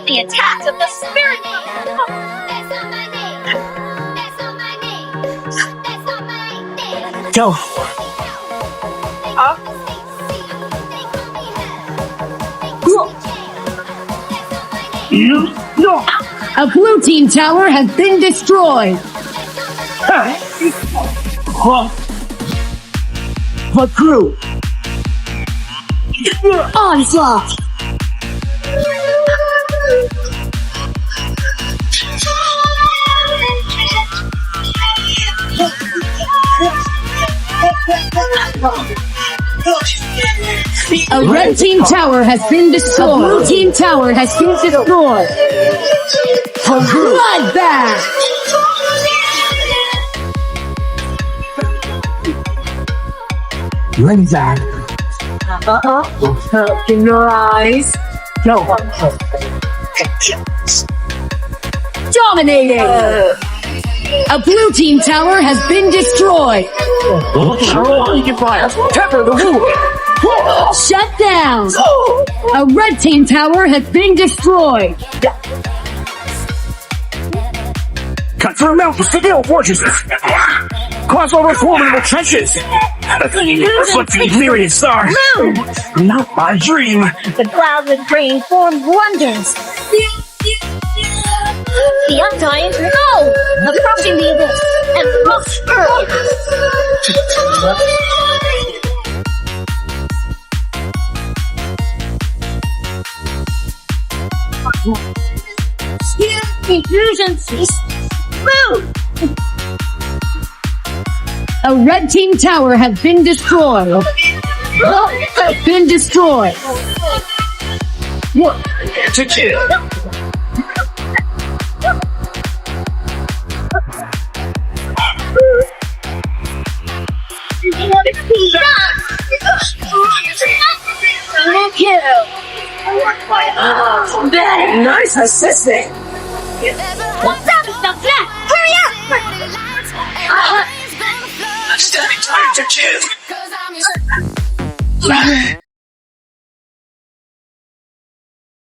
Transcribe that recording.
The attack of the spirit. Go. No. A blue team tower has been destroyed. But through. Onslaught. A red team tower has been destroyed. A blue team tower has been destroyed. Bloodbath. Zag. In your eyes. No. Dominating. A blue team tower has been destroyed. Pepper the rule. Shut down. A red team tower has been destroyed. Confirm out the civil fortresses. Cross over formidable trenches. Reflect the myriad stars. Not my dream. The clouds and rain form wonders. The undying snow, approaching the abyss, and prosper. Infusion cease. Move! A red team tower has been destroyed. Been destroyed. To kill. Nice assisting. What's up, the flat? Hurry up! I'm standing time to kill.